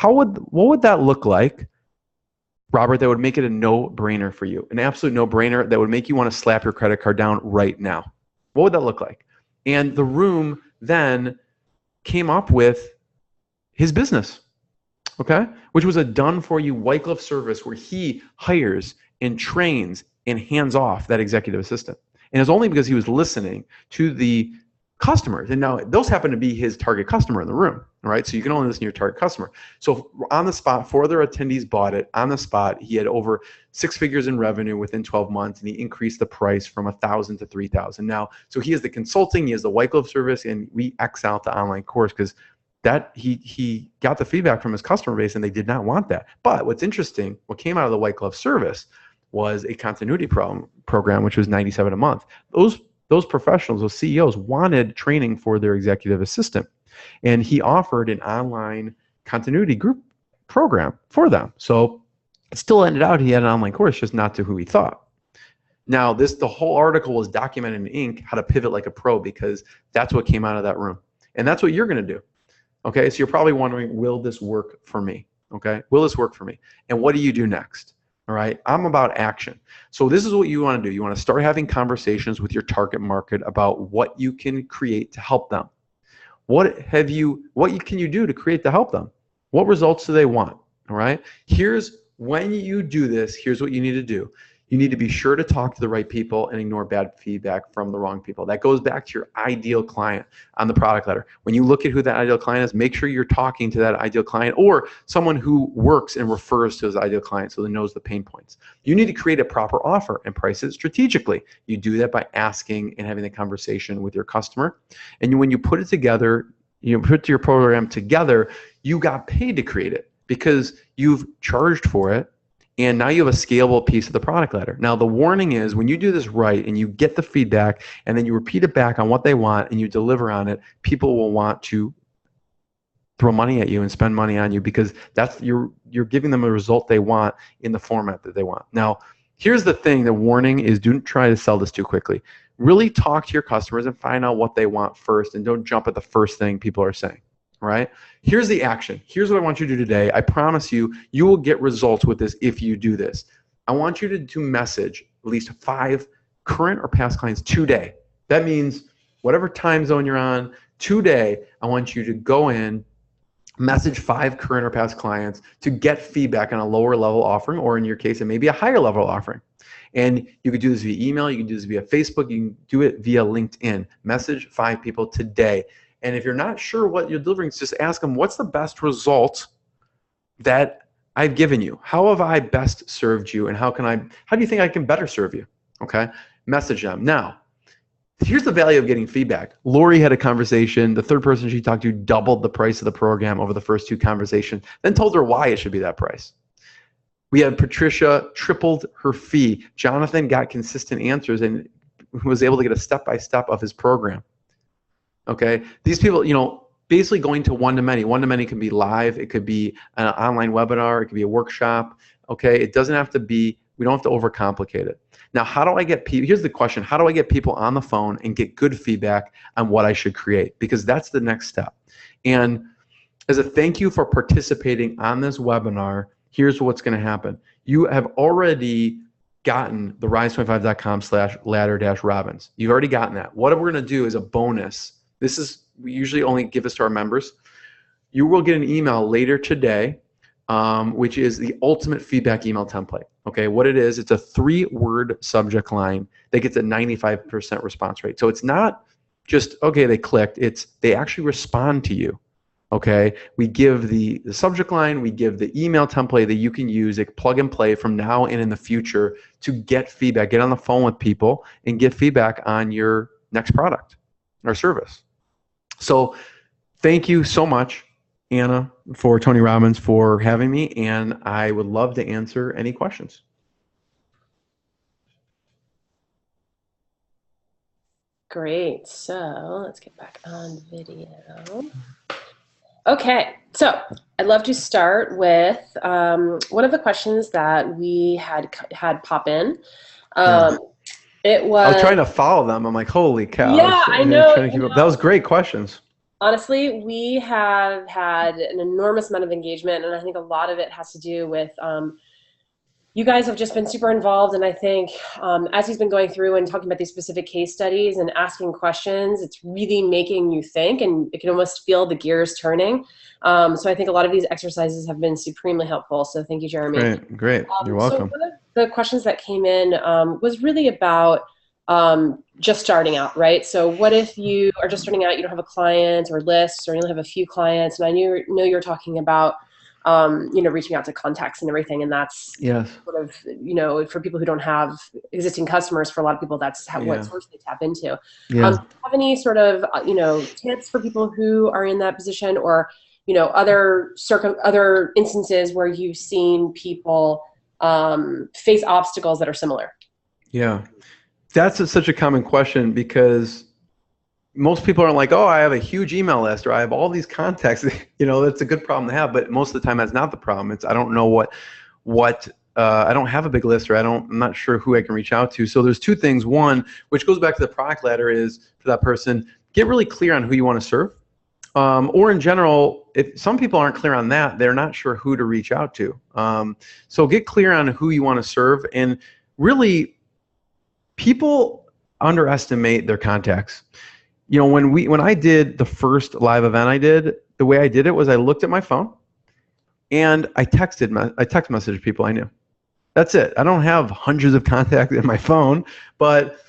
what would that look like, Robert, that would make it a no-brainer for you, an absolute no-brainer that would make you want to slap your credit card down right now? What would that look like? And the room then came up with his business, okay, which was a done-for-you white glove service where he hires and trains and hands off that executive assistant. And it's only because he was listening to the customers. And now those happen to be his target customer in the room, all right? So you can only listen to your target customer. So on the spot, 4 other attendees bought it. On the spot, he had over 6 figures in revenue within 12 months, and he increased the price from $1,000 to $3,000. Now, so he has the consulting, he has the white glove service, and we X out the online course because that he got the feedback from his customer base, and they did not want that. But what's interesting, what came out of the white glove service was a continuity program, which was $97 a month. Those professionals, those CEOs wanted training for their executive assistant. And he offered an online continuity group program for them. So it still ended out he had an online course, just not to who he thought. Now, the whole article was documented in ink, how to pivot like a pro, because that's what came out of that room. And that's what you're going to do. Okay, so you're probably wondering, will this work for me? Okay, will this work for me? And what do you do next? All right, I'm about action. So this is what you want to do. You want to start having conversations with your target market about what you can create to help them. What can you do to create to help them? What results do they want? All right, when you do this, here's what you need to do. You need to be sure to talk to the right people and ignore bad feedback from the wrong people. That goes back to your ideal client on the product letter. When you look at who that ideal client is, make sure you're talking to that ideal client or someone who works and refers to his ideal client so they knows the pain points. You need to create a proper offer and price it strategically. You do that by asking and having a conversation with your customer. And when you put it together, you put your program together, you got paid to create it because you've charged for it. And now you have a scalable piece of the product ladder. Now, the warning is when you do this right and you get the feedback and then you repeat it back on what they want and you deliver on it, people will want to throw money at you and spend money on you because you're giving them a result they want in the format that they want. Now, here's the thing, the warning is don't try to sell this too quickly. Really talk to your customers and find out what they want first and don't jump at the first thing people are saying. Right? Here's the action. Here's what I want you to do today. I promise you, you will get results with this if you do this. I want you to message at least 5 current or past clients today. That means whatever time zone you're on, today, I want you to go in, message 5 current or past clients to get feedback on a lower level offering, or in your case, it may be a higher level offering. And you could do this via email, you can do this via Facebook, you can do it via LinkedIn. Message 5 people today. And if you're not sure what you're delivering, just ask them, what's the best result that I've given you? How have I best served you? And how do you think I can better serve you? Okay, message them. Now, here's the value of getting feedback. Lori had a conversation. The third person she talked to doubled the price of the program over the first 2 conversations, then told her why it should be that price. We had Patricia tripled her fee. Jonathan got consistent answers and was able to get a step-by-step of his program. Okay, these people, basically going to one-to-many. One-to-many can be live. It could be an online webinar. It could be a workshop. Okay, it doesn't have to be, we don't have to overcomplicate it. Now, how do I get people, here's the question, how do I get people on the phone and get good feedback on what I should create? Because that's the next step. And as a thank you for participating on this webinar, here's what's going to happen. You have already gotten the rise25.com/ladder-Robbins. You've already gotten that. What we're going to do is a bonus. We usually only give this to our members. You will get an email later today, which is the ultimate feedback email template. Okay, what it is, it's a 3-word subject line that gets a 95% response rate. So it's not just, okay, they clicked, they actually respond to you. Okay, we give the subject line, we give the email template that you can use, plug and play from now and in the future to get feedback, get on the phone with people and get feedback on your next product or service. So thank you so much, Anna, for Tony Robbins for having me, and I would love to answer any questions. Great. So let's get back on video. Okay, so I'd love to start with one of the questions that we had pop in. It I was was, trying to follow them. I'm like, holy cow. yeah, I I'm know. trying to keep up. That was great questions. Honestly, we have had an enormous amount of engagement, and I think a lot of it has to do with you guys have just been super involved. And I think as he's been going through and talking about these specific case studies and asking questions, it's really making you think, and it can almost feel the gears turning. So I think a lot of these exercises have been supremely helpful. So thank you, Jeremy. Great, great. You're So welcome. one of the questions that came in was really about just starting out, right? So what if you are just starting out, you don't have a client or lists, or you only have a few clients? And I know you're talking about, reaching out to contacts and everything. And that's Yes. sort of, for people who don't have existing customers, for a lot of people, that's what source they tap into. Yeah. Do you have any sort of, tips for people who are in that position, or, other instances where you've seen people face obstacles that are similar? Yeah. That's such a common question, because most people are like, oh, I have a huge email list, or I have all these contacts. That's a good problem to have, but most of the time that's not the problem. It's I don't know what I don't have a big list, or I'm not sure who I can reach out to. So there's two things. One, which goes back to the product ladder, is for that person, get really clear on who you want to serve. Or in general, if some people aren't clear on that, they're not sure who to reach out to. So get clear on who you want to serve. And really, people underestimate their contacts. When I did the first live event I did, the way I did it was I looked at my phone and I text messaged people I knew. That's it. I don't have hundreds of contacts in my phone, but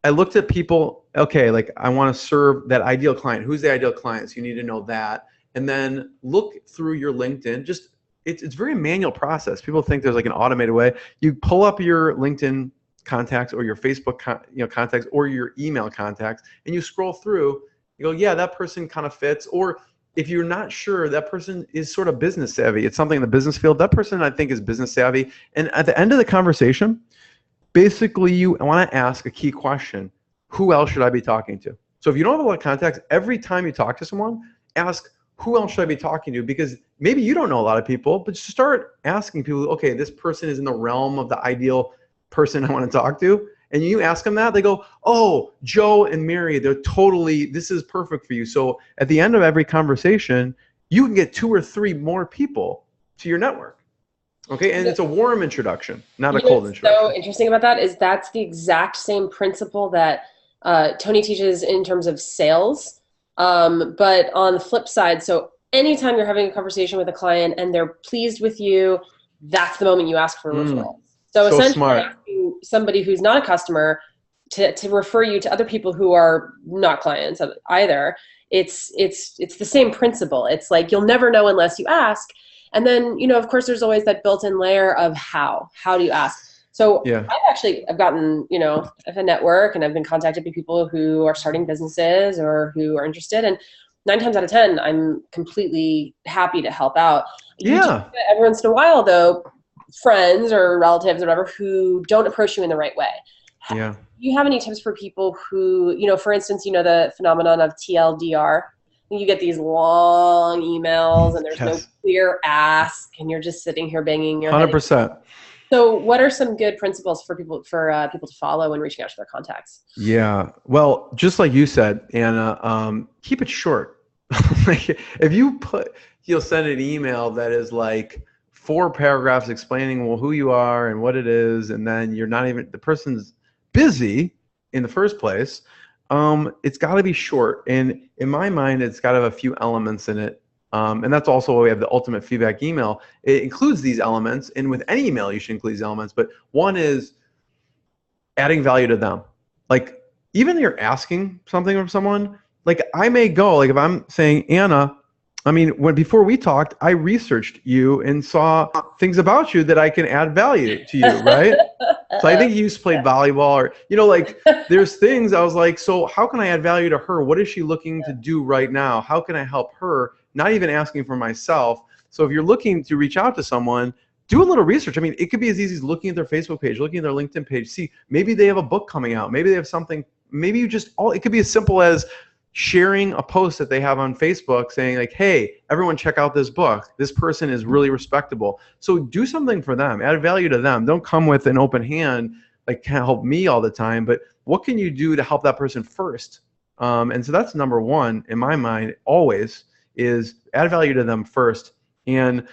I looked at people. Okay, like I want to serve that ideal client. Who's the ideal client? So you need to know that, and then look through your LinkedIn. It's very manual process. People think there's like an automated way. You pull up your LinkedIn contacts, or your Facebook contacts, or your email contacts, and you scroll through. You go, yeah, that person kind of fits. Or if you're not sure, that person is sort of business savvy. It's something in the business field. That person, I think, is business savvy. And at the end of the conversation, basically you want to ask a key question. Who else should I be talking to? So if you don't have a lot of contacts, every time you talk to someone, ask, who else should I be talking to? Because maybe you don't know a lot of people, but just start asking people, okay, this person is in the realm of the ideal person I want to talk to. And you ask them that, they go, oh, Joe and Mary, this is perfect for you. So at the end of every conversation, you can get 2 or 3 more people to your network. Okay, and it's a warm introduction, not a cold introduction. So interesting about that is that's the exact same principle that Tony teaches in terms of sales. But on the flip side, so anytime you're having a conversation with a client and they're pleased with you, that's the moment you ask for referrals. So essentially, smart. Asking somebody who's not a customer to refer you to other people who are not clients either. It's the same principle. It's like you'll never know unless you ask. And then, of course, there's always that built-in layer of how do you ask? So yeah. I've gotten, a network, and I've been contacted by people who are starting businesses or who are interested. And 9 times out of 10, I'm completely happy to help out. Yeah. Every once in a while, though, friends or relatives or whatever who don't approach you in the right way. Yeah. Do you have any tips for people who, for instance, the phenomenon of TLDR? You get these long emails and there's no clear ask, and you're just sitting here banging your 100%. head. So what are some good principles for people to follow when reaching out to their contacts? Yeah. Well, just like you said, Anna, keep it short. Like if you'll send an email that is like 4 paragraphs explaining who you are and what it is, and then the person's busy in the first place. It's got to be short, and in my mind, it's got to have a few elements in it. And that's also why we have the ultimate feedback email. It includes these elements, and with any email, you should include these elements. But one is adding value to them. Like even if you're asking something from someone, like I may go, like if I'm saying, Anna, before we talked, I researched you and saw things about you that I can add value to you, right? So I think you used to play volleyball, or, there's things I was like, so how can I add value to her? What is she looking to do right now? How can I help her? Not even asking for myself. So if you're looking to reach out to someone, do a little research. It could be as easy as looking at their Facebook page, looking at their LinkedIn page. See, maybe they have a book coming out. Maybe they have something. Maybe it could be as simple as sharing a post that they have on Facebook saying like, hey, everyone check out this book. This person is really respectable. So do something for them, add value to them. Don't come with an open hand like can't help me all the time, but what can you do to help that person first? And so that's number one in my mind always, is add value to them first. And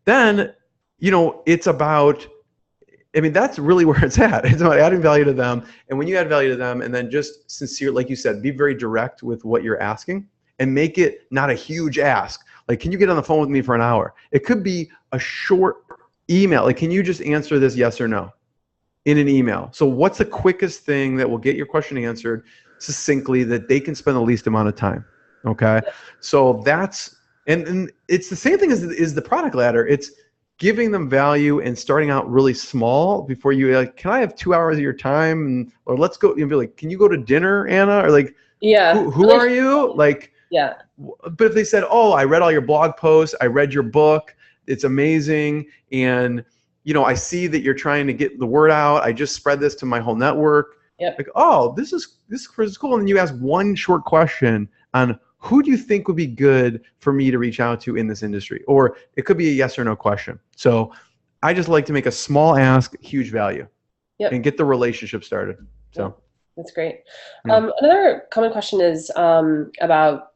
then, you know, it's about, I mean, that's really where it's at. It's about adding value to them. And when you add value to them, and then just sincere, like you said, be very direct with what you're asking and make it not a huge ask. Like, can you get on the phone with me for an hour? It could be a short email. Like, can you just answer this yes or no in an email? So what's the quickest thing that will get your question answered succinctly that they can spend the least amount of time? Okay. So that's, and it's the same thing as the product ladder. It's giving them value and starting out really small before you like, can I have 2 hours of your time? And, or let's go, you'll be like, can you go to dinner, Anna? Or like, who are you? Like, but if they said, oh, I read all your blog posts, I read your book, it's amazing. And, you know, I see that you're trying to get the word out. I just spread this to my whole network. Like, oh, this is cool. And then you ask one short question on who do you think would be good for me to reach out to in this industry? Or it could be a yes or no question. So I just like to make a small ask, huge value, and get the relationship started. So that's great. Another common question is about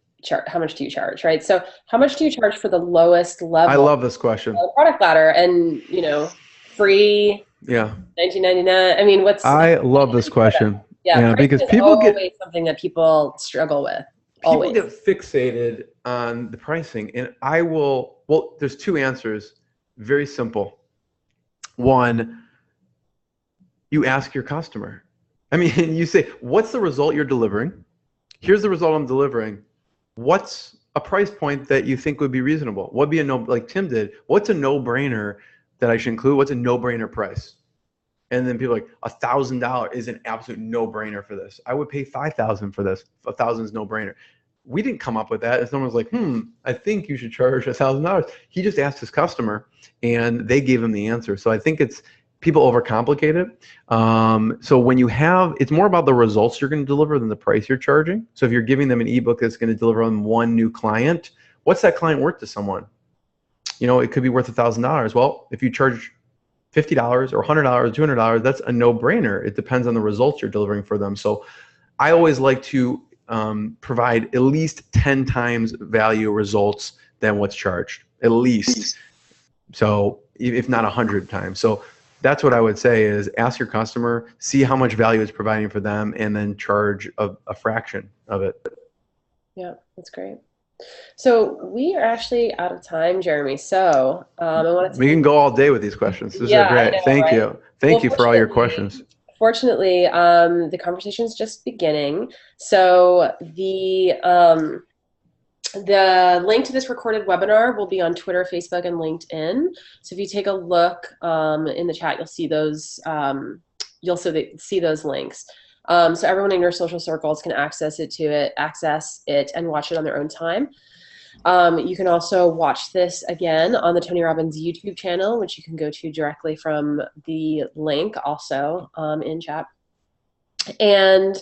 how much do you charge, right? So how much do you charge for the lowest level? I love this question. Product ladder, and you know, free. Yeah. $19.99. I mean, I love this question. Yeah, because people get something that people struggle with. People get fixated on the pricing, and well, there's two answers. Very simple. One, you ask your customer. I mean, you say, what's the result you're delivering? Here's the result I'm delivering. What's a price point that you think would be reasonable? What'd be like Tim did, what's a no-brainer that I should include? What's a no-brainer price? And then people are like, $1,000 is an absolute no-brainer for this. I would pay $5,000 for this. $1,000 is no-brainer. We didn't come up with that. And someone was like, I think you should charge $1,000. He just asked his customer, and they gave him the answer. So I think it's people overcomplicate it. So when you have, it's more about the results you're going to deliver than the price you're charging. So if you're giving them an ebook that's going to deliver them one new client, what's that client worth to someone? You know, it could be worth $1,000. Well, if you charge $50 or $100, $200, that's a no-brainer. It depends on the results you're delivering for them. So I always like to provide at least 10 times value results than what's charged, at least. So if not 100 times. So that's what I would say is ask your customer, see how much value it's providing for them, and then charge a fraction of it. Yeah, that's great. So we are actually out of time, Jeremy. So we can go all day with these questions. These are great. Thank you. Thank you for all your questions. Fortunately, the conversation is just beginning. So the link to this recorded webinar will be on Twitter, Facebook, and LinkedIn. So if you take a look in the chat, you'll see those. You'll see those links. So everyone in your social circles can access it, and watch it on their own time. You can also watch this again on the Tony Robbins YouTube channel, which you can go to directly from the link also in chat. And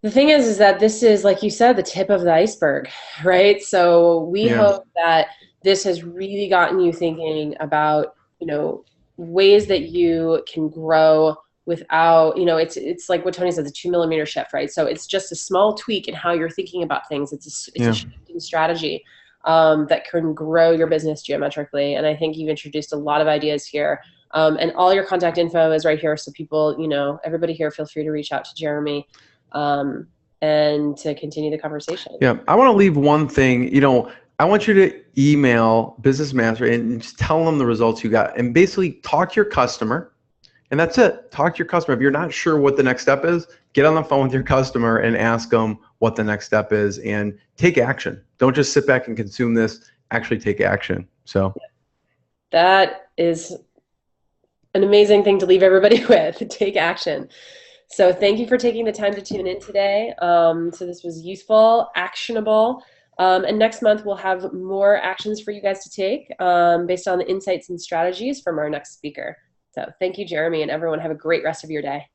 the thing is that this is, like you said, the tip of the iceberg, right? So we hope that this has really gotten you thinking about, you know, ways that you can grow without, you know, it's like what Tony says, a 2-millimeter shift, right? So it's just a small tweak in how you're thinking about things. It's a shifting strategy that can grow your business geometrically. And I think you've introduced a lot of ideas here. And all your contact info is right here. So people, you know, everybody here, feel free to reach out to Jeremy and to continue the conversation. Yeah, I want to leave one thing, you know, I want you to email Business Mastery and just tell them the results you got, and basically talk to your customer. And that's it. Talk to your customer. If you're not sure what the next step is, get on the phone with your customer and ask them what the next step is, and take action. Don't just sit back and consume this. Actually take action. So that is an amazing thing to leave everybody with. Take action. So thank you for taking the time to tune in today. So this was useful, actionable. And next month we'll have more actions for you guys to take based on the insights and strategies from our next speaker. So thank you, Jeremy, and everyone have a great rest of your day.